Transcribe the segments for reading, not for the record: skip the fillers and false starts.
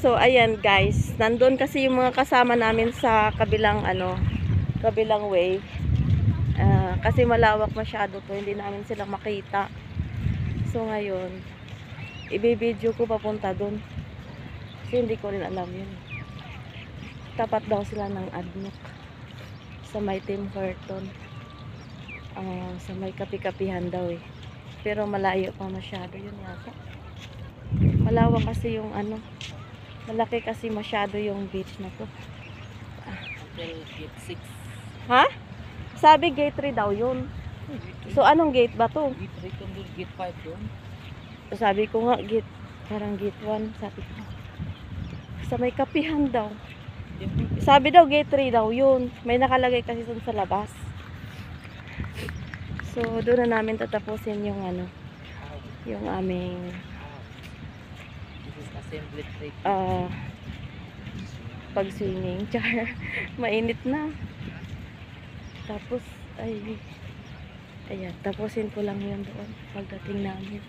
So, ayan guys. Nandun kasi yung mga kasama namin sa kabilang, kabilang way. Kasi malawak masyado to. Hindi namin sila makita. So, ngayon, ibibideo ko papunta dun. Kasi hindi ko rin alam yun. Tapat daw sila ng Adnoc. Sa may Tim Horton. Sa may kapi-kapihan daw eh. Pero malayo pa masyado yun yata. Malawak kasi yung malaki kasi masyado yung beach na to. Gate 6. Ha? Sabi gate 3 daw yun. So anong gate ba to? Gate 3 kung doon, gate 5 doon. Sabi ko nga gate, parang gate 1 sabi ko. Sa may kapihan daw. Sabi daw gate 3 daw yun. May nakalagay kasi dun sa labas. So doon na namin tatapusin yung yung aming Assembly trade. Pag-swimming. Char. Mainit na. Tapos, ayan, tapusin ko lang yun doon pagdating namin.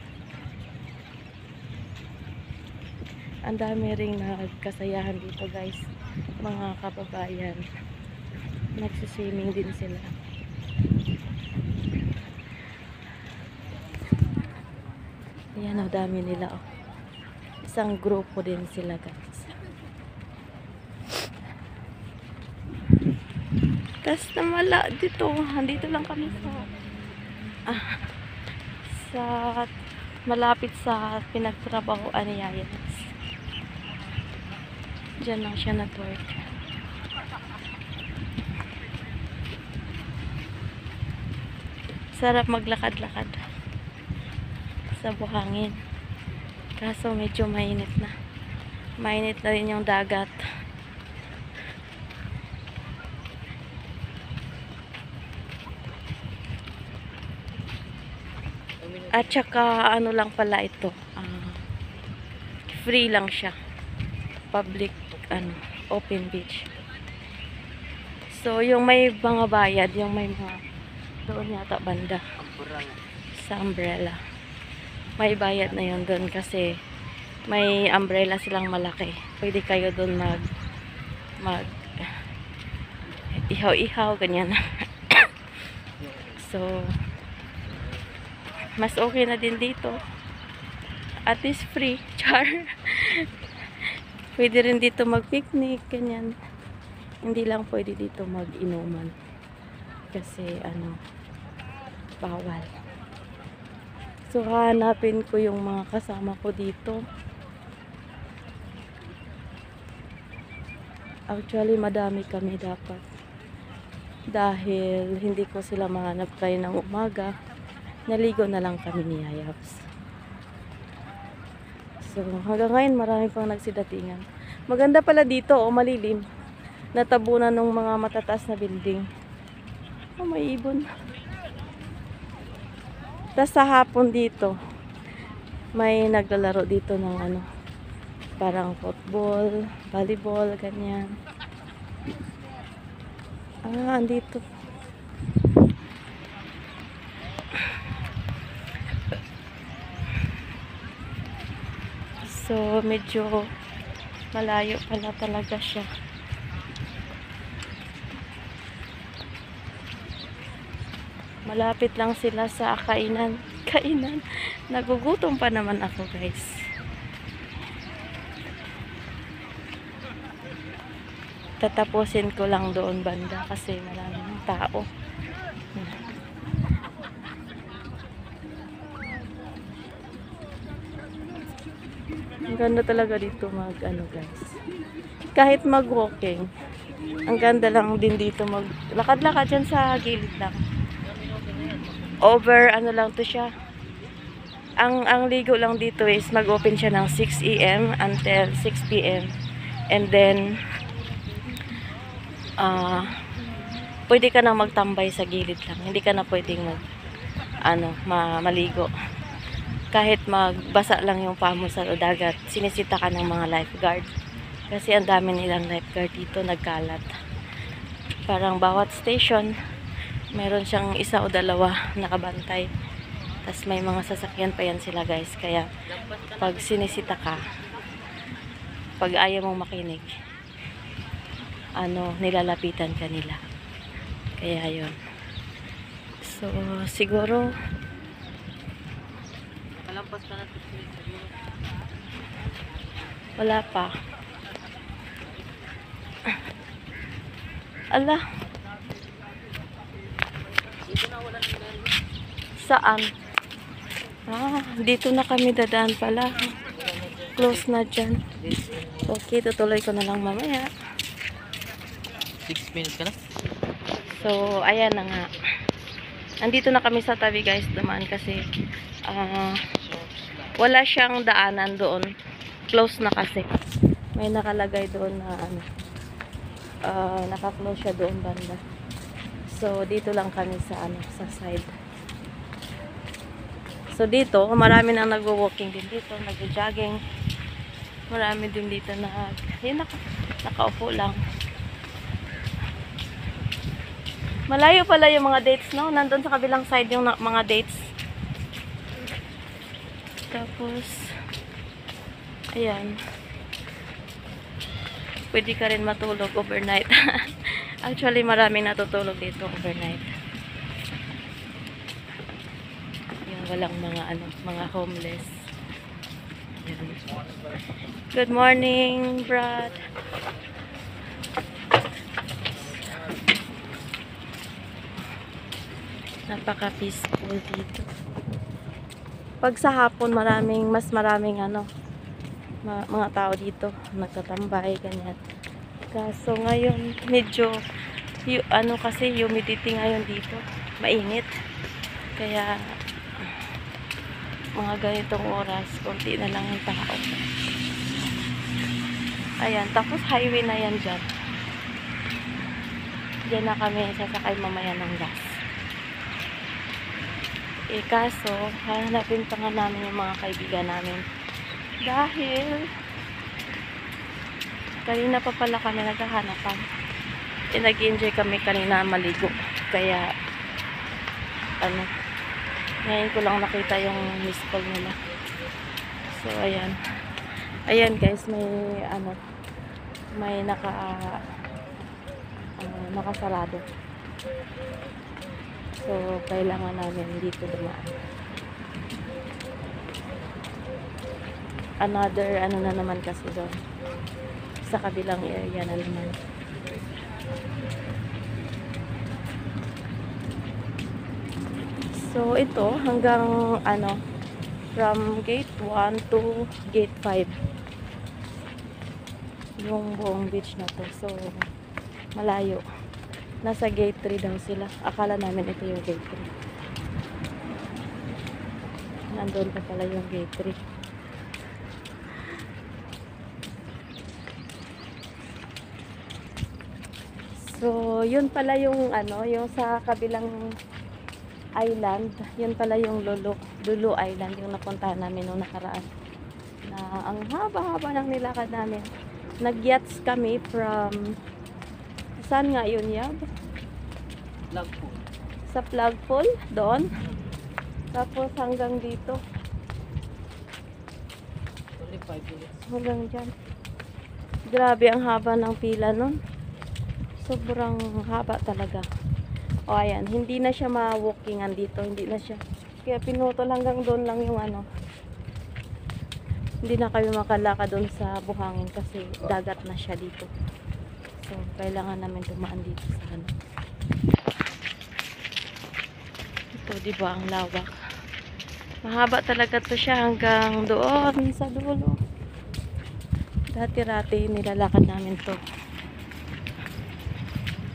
Ang dami ring nagkasayahan dito guys. Mga kababayan. Nagsiswimming din sila. Ayan, ang dami nila oh. Isang grupo din sila guys. Tapos namala dito. Andito lang kami sa malapit sa pinagtrabahoan ni Yaya. Diyan lang siya nag-work. Sarap maglakad-lakad sa buhangin. Kaso medyo mainit na. Mainit na rin yung dagat. At saka ano lang pala ito. Free lang siya. Public open beach. So yung may mga bayad, yung may mga doon yata banda sa umbrella. May bayad na yun doon kasi may umbrella silang malaki. Pwede kayo doon mag ihaw-ihaw ganyan. So mas okay na din dito. At least free. Char. Pwede rin dito mag-picnic ganyan. Hindi lang pwede dito mag-inuman. Kasi bawal. So, hanapin ko yung mga kasama ko dito. Actually, madami kami dapat. Dahil hindi ko sila mahanap kayo ng umaga. Naligo na lang kami ni Yayaps. So, hanggang ngayon marami pang nagsidatingan. Maganda pala dito, malilim. Natabunan ng mga matataas na building. Oh, may ibon. Tapos sa hapon dito, may naglalaro dito ng parang football, volleyball, ganyan. Andito. So, medyo malayo pala talaga siya. Malapit lang sila sa kainan. Nagugutom pa naman ako, guys. Tatapusin ko lang doon banda kasi maraming tao. Ang ganda talaga dito guys. Kahit mag-walking, ang ganda lang din dito lakad-lakad dyan sa gilid lang. Over lang to siya. Ang ligo lang dito is mag-open siya ng 6 AM until 6 PM. And then pwede ka na magtambay sa gilid lang. Hindi ka na pwedeng maligo. Kahit magbasa lang yung paa mo sa dagat, sinisita ka ng mga lifeguard. Kasi ang dami nilang lifeguard dito, nagkalat. Parang bawat station, meron siyang isa o dalawa nakabantay. Tapos may mga sasakyan pa yan sila guys. Kaya pag sinisita ka, pag ayaw mong makinig, nilalapitan ka nila. Kaya yun. So, siguro, Nakalampas ka na 6 minutes siguro. wala pa. Ala, Dito na wala nang dahil. saan? Dito na kami dadaan pala. Close na dyan. Okay, tutuloy ko na lang mamaya. 6 minutes ka na? So, ayan na nga. Nandito na kami sa tabi guys, dumaan kasi wala siyang daanan doon. Close na kasi. May nakalagay doon na naka-close siya doon banda. So, dito lang kami sa sa side. So, dito, marami nang nagwo-walking din dito, nagjo-jogging. Marami din dito na, nakaupo lang. Malayo pala yung mga dates, no? Nandun sa kabilang side yung mga dates. Tapos, ayan. Pwede ka rin matulog overnight. Actually, maraming natutulog dito overnight. Yung walang mga homeless. Ayan. Good morning, Brad. Napaka-peaceful dito. Pag sa hapon, mas maraming mga tao dito nagtatambay, ganyan. Kaso ngayon, medyo kasi humidity ngayon dito, mainit. Kaya mga ganitong oras, konti na lang yung tao. Ayan, tapos highway na yan dyan. Diyan na kami sasakay mamaya ng gas. Kaso, hanapin pa nga namin yung mga kaibigan namin. Dahil, kanina pa pala kami naghahanapan. Nag-enjoy kami kanina maligo. Kaya, ngayon ko lang nakita yung miss call nila. So, ayan. Ayan guys, may nakasarado. So, kailangan namin dito dumaan. Another, na naman kasi doon. Sa kabilang area na naman. So, ito, hanggang, from gate 1 to gate 5. Yung buong beach na to. So, malayo. Nasa gate 3 daw sila. Akala namin ito yung gate 3. Nandun pa pala yung gate 3. So, yun pala yung yung sa kabilang island. Yun pala yung Lulu Island, yung napuntahan namin nung nakaraan. Na ang haba-haba ng nilakad namin. Nag-yachts kami from saan nga yun, Yab? Flagpole. Sa Flagpole, doon. Tapos hanggang dito. Only 5 minutes. Hanggang dyan. Grabe ang haba ng pila nun. Sobrang haba talaga. O ayan, hindi na siya ma-walkingan dito. Hindi na siya. Kaya pinutol hanggang doon lang yung Hindi na kayo makalaka doon sa buhangin kasi dagat na siya dito. So, kailangan namin dumaan dito sa Ito, diba, ang lawak. Mahaba talaga to siya hanggang doon sa dulo. Dati-rati nilalakad namin to.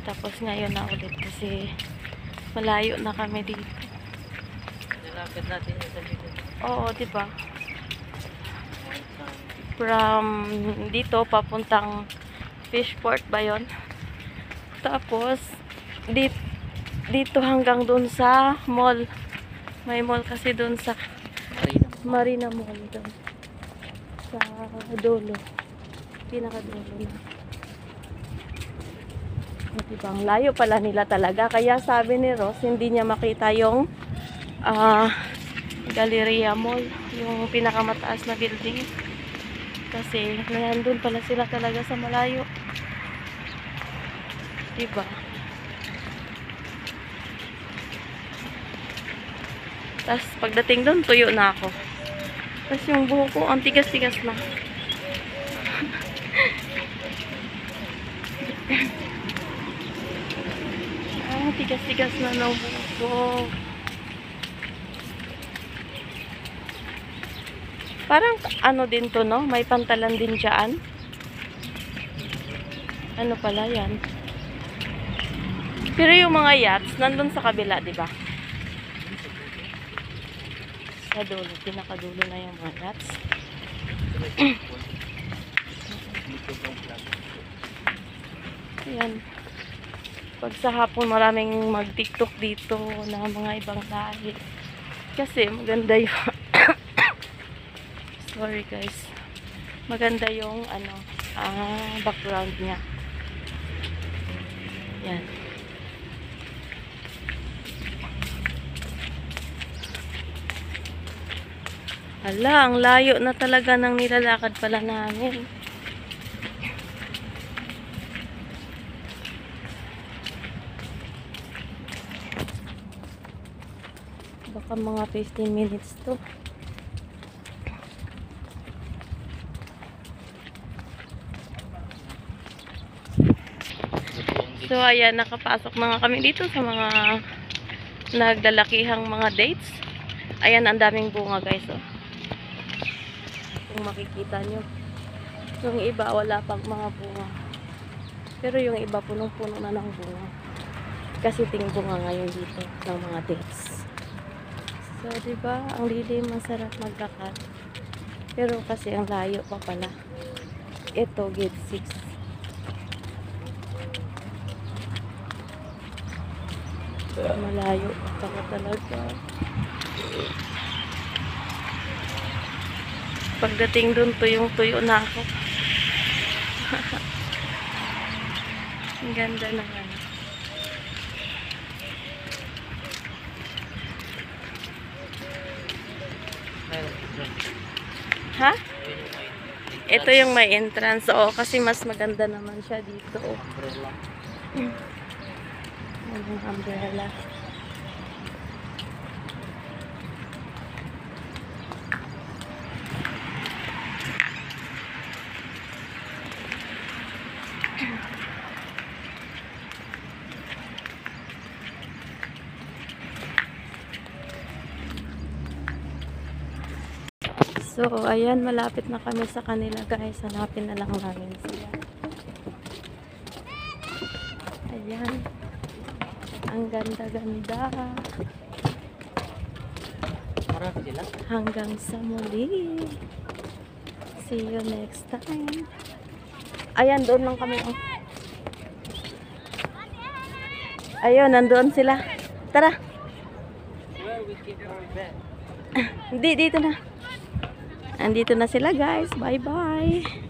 Tapos ngayon na ulit kasi malayo na kami dito. Nilakad natin yung sa dito. Oo, diba? From dito papuntang Fishport ba yun? Tapos dito hanggang dun sa mall. May mall kasi dun sa Marina Mall dun. Sa dulo. Pinakadulo na. Diba? Ang layo pala nila talaga. Kaya sabi ni Ross, hindi niya makita yung Galleria Mall. Yung pinakamataas na building. Kasi nandun pala sila talaga sa malayo. Diba? Tapos pagdating doon, tuyo na ako. Tapos yung buhok ko, ang tigas-tigas na. Tigas-tigas na ng buhok ko. Parang ano din to, no? May pantalan din dyan. Ano pala yan? Pero yung mga yachts, nandun sa kabila, di ba? Sa dulo, pinakadulo na yung mga yachts. Ayan. Pag sa hapon, maraming mag-tiktok dito na mga ibang lahi. Kasi maganda yung sorry guys. Maganda yung ano, background niya. Yan. Hala, ang layo na talaga ng nilalakad pala namin. Baka mga 15 minutes to. So, ayan, nakapasok na nga kami dito sa mga naglalakihang mga dates. Ayan, ang daming bunga, guys, oh. Kung makikita nyo. Yung iba, wala pang mga bunga. Pero yung iba, punong-puno na ng bunga. Kasi ting bunga ngayon dito ng mga dates. So, diba, ang lilim, masarap maglakad. Pero kasi ang layo pa pala. Ito, gate 6. Malayo pa talaga. Pagdating dun, tuyong-tuyo na ako. Ang ganda naman. Ha? Ito yung may entrance. Oo, kasi mas maganda naman siya dito. Umbrella. Yung umbrella. So, ayan, malapit na kami sa kanila, guys. Hanapin na lang namin sila. Ayan. Ang ganda-ganda. Marami sila. Hanggang sa muli. See you next time. Ayan, doon lang kami. Oh. Ayun, nandoon sila. Tara. Where we keep our bed. Hindi, dito na. Andito na sila, guys. Bye-bye.